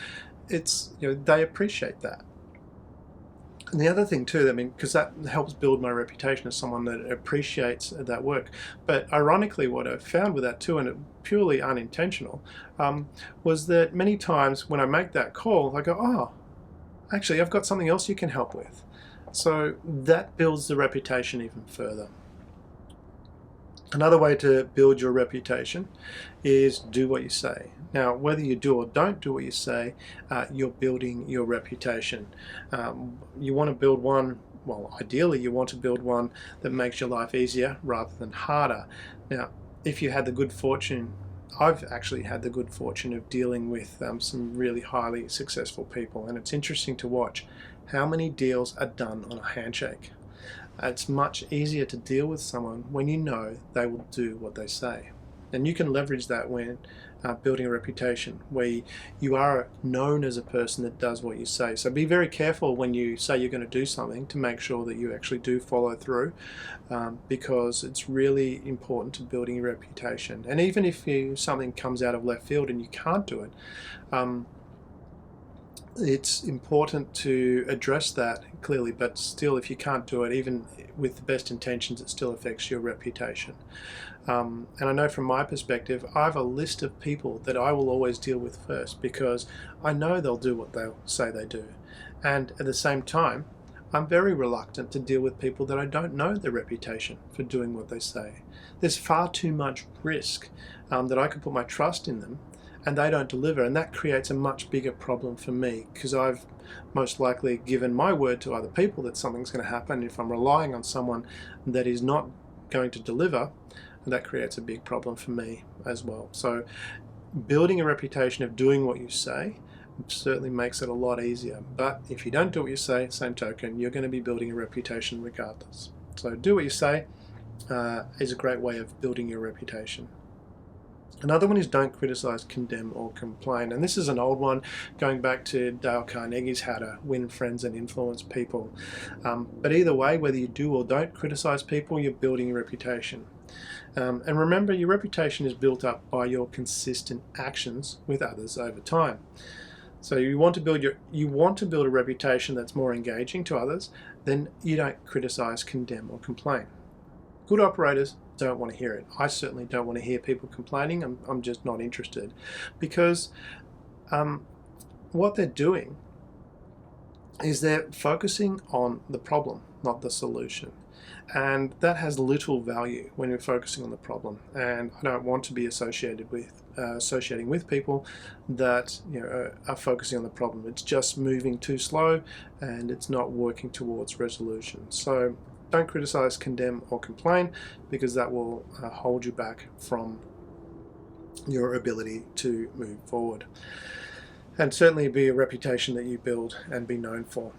it's they appreciate that. And the other thing too, because that helps build my reputation as someone that appreciates that work. But ironically, what I found with that too, and it purely unintentional, was that many times when I make that call, I go, oh, actually, I've got something else you can help with. So that builds the reputation even further. Another way to build your reputation is do what you say. Now, whether you do or don't do what you say, you're building your reputation. You want to build one well, ideally you want to build one that makes your life easier rather than harder. Now, if you had the good fortune, I've actually had the good fortune of dealing with some really highly successful people, and it's interesting to watch how many deals are done on a handshake. It's much easier to deal with someone when you know they will do what they say. And you can leverage that when building a reputation where you are known as a person that does what you say. So be very careful when you say you're going to do something to make sure that you actually do follow through, because it's really important to building your reputation. And even if something comes out of left field and you can't do it, it's important to address that clearly, but still, if you can't do it, even with the best intentions, it still affects your reputation. And I know from my perspective, I have a list of people that I will always deal with first because I know they'll do what they'll say they do. And at the same time, I'm very reluctant to deal with people that I don't know their reputation for doing what they say. There's far too much risk that I could put my trust in them and they don't deliver, and that creates a much bigger problem for me because I've most likely given my word to other people that something's going to happen. If I'm relying on someone that is not going to deliver, that creates a big problem for me as well. So building a reputation of doing what you say certainly makes it a lot easier, but if you don't do what you say, same token, you're going to be building a reputation regardless. So do what you say is a great way of building your reputation. Another one is don't criticize, condemn, or complain. And this is an old one going back to Dale Carnegie's How to Win Friends and Influence People. But either way, whether you do or don't criticize people, you're building your reputation. And remember, your reputation is built up by your consistent actions with others over time. So you want to build a reputation that's more engaging to others, then you don't criticize, condemn, or complain. Good operators don't want to hear it. I certainly don't want to hear people complaining. I'm just not interested, because what they're doing is they're focusing on the problem, not the solution. And that has little value when you're focusing on the problem. And I don't want to be associating with people that are focusing on the problem. It's just moving too slow and it's not working towards resolution. So don't criticize, condemn, or complain, because that will hold you back from your ability to move forward. And certainly be a reputation that you build and be known for.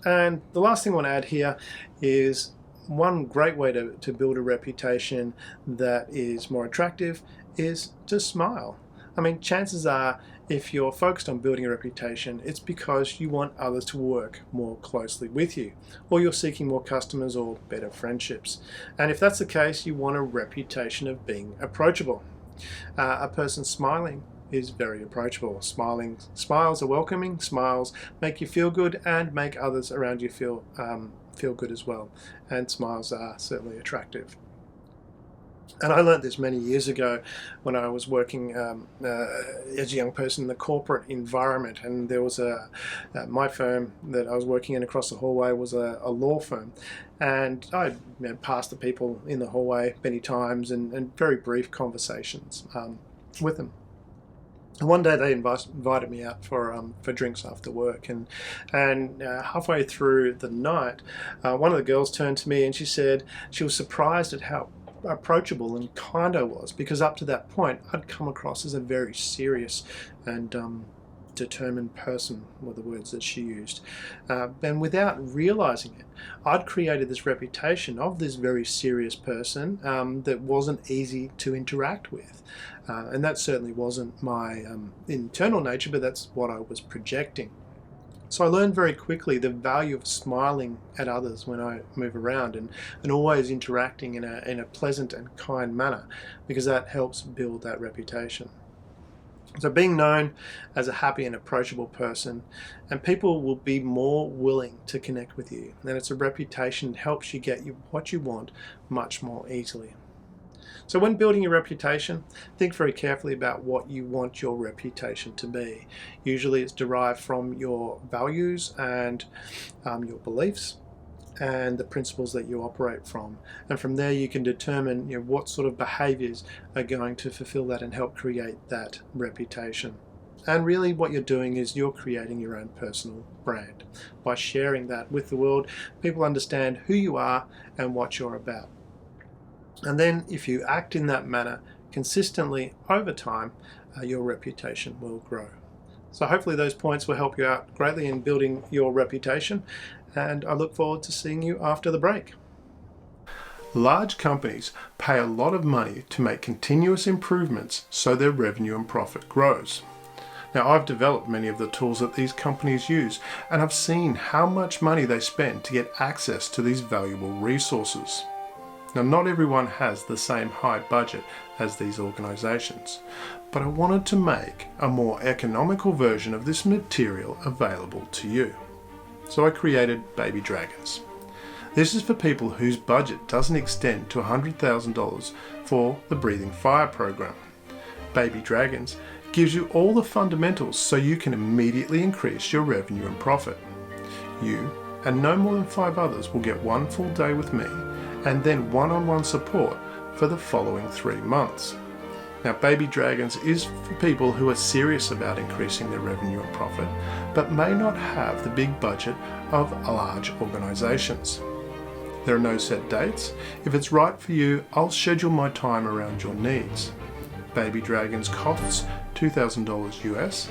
And the last thing I want to add here is one great way to build a reputation that is more attractive is to smile. I mean, chances are, if you're focused on building a reputation, it's because you want others to work more closely with you, or you're seeking more customers or better friendships. And if that's the case, you want a reputation of being approachable. A person smiling is very approachable. Smiles are welcoming, smiles make you feel good and make others around you feel good as well. And smiles are certainly attractive. And I learned this many years ago when I was working as a young person in the corporate environment. And there was my firm that I was working in across the hallway was a law firm. And I passed the people in the hallway many times and very brief conversations with them. And one day they invited me out for drinks after work, and halfway through the night, one of the girls turned to me and she said she was surprised at how approachable and kind I was, because up to that point I'd come across as a very serious and determined person, were the words that she used. And without realizing it, I'd created this reputation of this very serious person that wasn't easy to interact with. And that certainly wasn't my internal nature, but that's what I was projecting. So I learned very quickly the value of smiling at others when I move around, and always interacting in a pleasant and kind manner, because that helps build that reputation. So being known as a happy and approachable person, and people will be more willing to connect with you. And it's a reputation that helps you get what you want much more easily. So when building your reputation, think very carefully about what you want your reputation to be. Usually it's derived from your values and your beliefs and the principles that you operate from. And from there you can determine what sort of behaviors are going to fulfill that and help create that reputation. And really what you're doing is you're creating your own personal brand. By sharing that with the world, people understand who you are and what you're about. And then if you act in that manner consistently over time, your reputation will grow. So hopefully those points will help you out greatly in building your reputation, and I look forward to seeing you after the break. Large companies pay a lot of money to make continuous improvements so their revenue and profit grows. Now, I've developed many of the tools that these companies use, and I've seen how much money they spend to get access to these valuable resources. Now, not everyone has the same high budget as these organizations, but I wanted to make a more economical version of this material available to you. So I created Baby Dragons. This is for people whose budget doesn't extend to $100,000 for the Breathing Fire program. Baby Dragons gives you all the fundamentals so you can immediately increase your revenue and profit. You and no more than 5 others will get 1 full day with me and then one-on-one support for the following 3 months. Now, Baby Dragons is for people who are serious about increasing their revenue and profit, but may not have the big budget of large organizations. There are no set dates. If it's right for you, I'll schedule my time around your needs. Baby Dragons costs $2,000 US,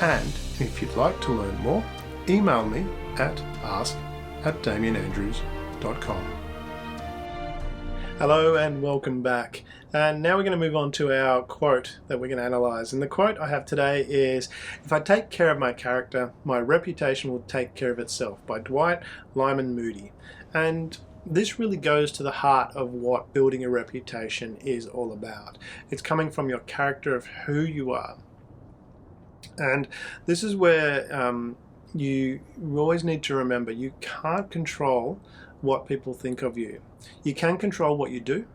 and if you'd like to learn more, email me at ask@damianandrews.com. Hello and welcome back. And now we're going to move on to our quote that we're going to analyze. And the quote I have today is, "If I take care of my character, my reputation will take care of itself," by Dwight Lyman Moody. And this really goes to the heart of what building a reputation is all about. It's coming from your character of who you are. And this is where you always need to remember you can't control what people think of you. You can control what you do,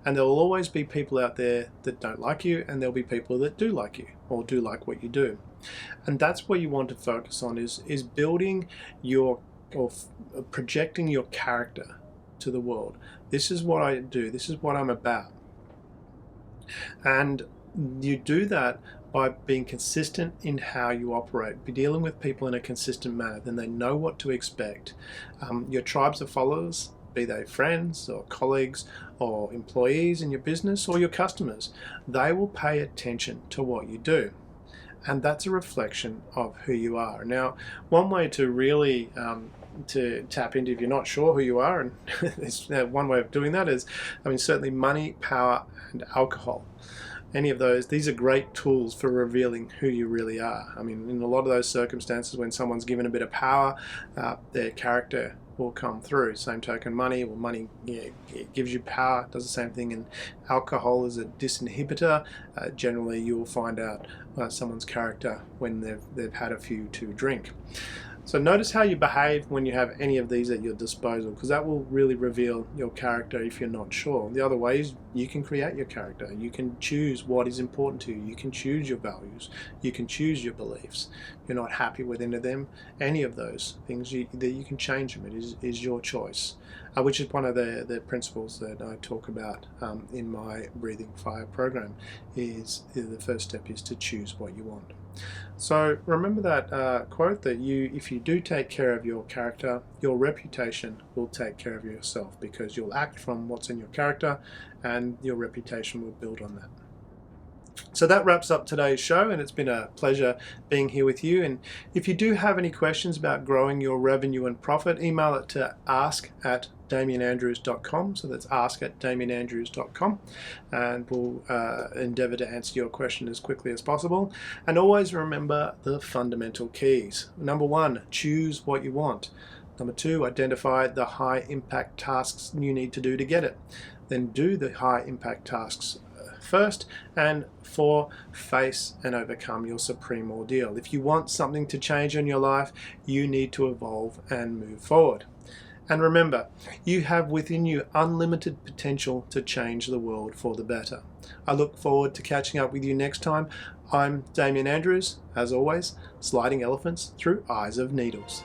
and there will always be people out there that don't like you, and there'll be people that do like you or do like what you do. And that's what you want to focus on is building your or projecting your character to the world. This is what I do. This is what I'm about. And you do that by being consistent in how you operate. Be dealing with people in a consistent manner, then they know what to expect. Your tribes of followers, be they friends or colleagues or employees in your business or your customers, they will pay attention to what you do. And that's a reflection of who you are. Now, one way to really to tap into if you're not sure who you are, and one way of doing that is, certainly money, power, and alcohol. Any of those, these are great tools for revealing who you really are. In a lot of those circumstances, when someone's given a bit of power, their character will come through. Same token, money it gives you power, does the same thing. And alcohol is a disinhibitor. Generally, you will find out someone's character when they've had a few to drink. So notice how you behave when you have any of these at your disposal, because that will really reveal your character if you're not sure. The other way is you can create your character. You can choose what is important to you. You can choose your values. You can choose your beliefs. If you're not happy with any of those things, you can change them. It is your choice, which is one of the principles that I talk about in my Breathing Fire program. Is the first step is to choose what you want. So remember that quote that if you do take care of your character, your reputation will take care of yourself, because you'll act from what's in your character and your reputation will build on that. So that wraps up today's show, and it's been a pleasure being here with you. And if you do have any questions about growing your revenue and profit, email it to ask@damianandrews.com. So that's ask@damianandrews.com, and we'll endeavor to answer your question as quickly as possible. And always remember the fundamental keys. Number 1, choose what you want. Number 2, identify the high impact tasks you need to do to get it. Then do the high impact tasks first. And 4, face and overcome your supreme ordeal. If you want something to change in your life, you need to evolve and move forward. And remember, you have within you unlimited potential to change the world for the better. I look forward to catching up with you next time. I'm Damian Andrews, as always, sliding elephants through eyes of needles.